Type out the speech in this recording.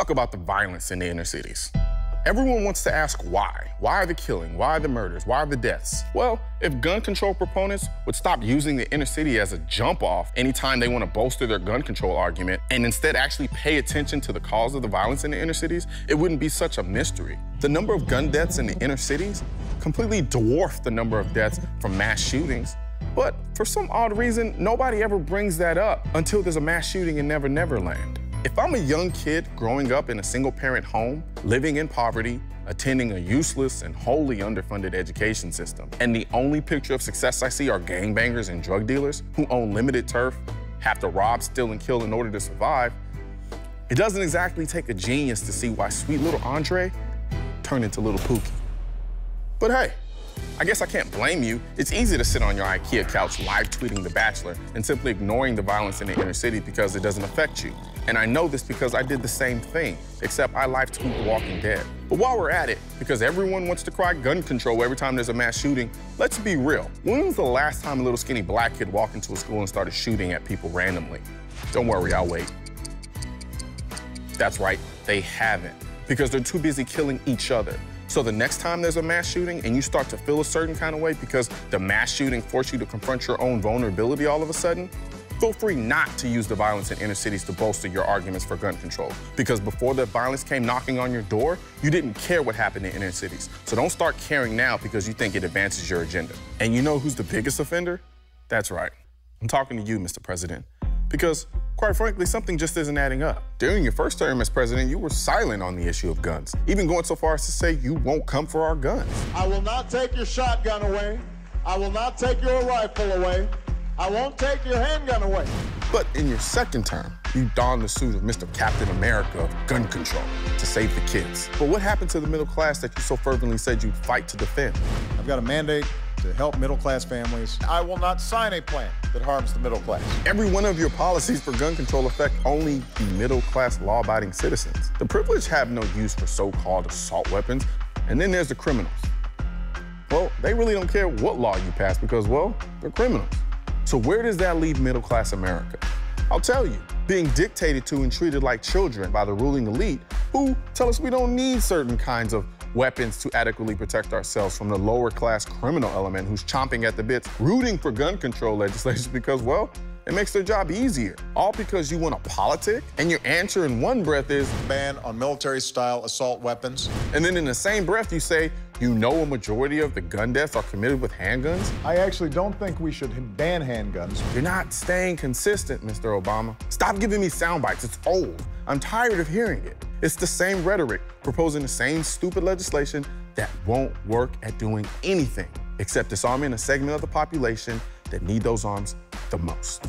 talk about the violence in the inner cities. Everyone wants to ask why. Why are the killing? Why are the murders? Why are the deaths? Well, if gun control proponents would stop using the inner city as a jump-off anytime they want to bolster their gun control argument and instead actually pay attention to the cause of the violence in the inner cities, it wouldn't be such a mystery. The number of gun deaths in the inner cities completely dwarf the number of deaths from mass shootings. But for some odd reason, nobody ever brings that up until there's a mass shooting in Never Never Land. If I'm a young kid growing up in a single-parent home, living in poverty, attending a useless and wholly underfunded education system, and the only picture of success I see are gangbangers and drug dealers who own limited turf, have to rob, steal, and kill in order to survive, it doesn't exactly take a genius to see why sweet little Andre turned into little Pookie. But hey, I guess I can't blame you. It's easy to sit on your IKEA couch live tweeting The Bachelor and simply ignoring the violence in the inner city because it doesn't affect you. And I know this because I did the same thing, except I live tweet The Walking Dead. But while we're at it, because everyone wants to cry gun control every time there's a mass shooting, let's be real. When was the last time a little skinny black kid walked into a school and started shooting at people randomly? Don't worry, I'll wait. That's right, they haven't, because they're too busy killing each other. So the next time there's a mass shooting and you start to feel a certain kind of way because the mass shooting forced you to confront your own vulnerability all of a sudden, feel free not to use the violence in inner cities to bolster your arguments for gun control. Because before the violence came knocking on your door, you didn't care what happened in inner cities. So don't start caring now because you think it advances your agenda. And you know who's the biggest offender? That's right. I'm talking to you, Mr. President. Because, quite frankly, something just isn't adding up. During your first term as president, you were silent on the issue of guns, even going so far as to say you won't come for our guns. I will not take your shotgun away. I will not take your rifle away. I won't take your handgun away. But in your second term, you donned the suit of Mr. Captain America of gun control to save the kids. But what happened to the middle class that you so fervently said you'd fight to defend? I've got a mandate to help middle-class families. I will not sign a plan that harms the middle class. Every one of your policies for gun control affect only the middle-class law-abiding citizens. The privileged have no use for so-called assault weapons, and then there's the criminals. Well, they really don't care what law you pass because, well, they're criminals. So where does that leave middle-class America? I'll tell you, being dictated to and treated like children by the ruling elite who tell us we don't need certain kinds of weapons to adequately protect ourselves from the lower-class criminal element who's chomping at the bits, rooting for gun control legislation because, well, it makes their job easier. All because you want to politic, and your answer in one breath is ban on military-style assault weapons. And then in the same breath you say, you know a majority of the gun deaths are committed with handguns? I actually don't think we should ban handguns. You're not staying consistent, Mr. Obama. Stop giving me sound bites. It's old. I'm tired of hearing it. It's the same rhetoric, proposing the same stupid legislation that won't work at doing anything except disarming a segment of the population that need those arms the most.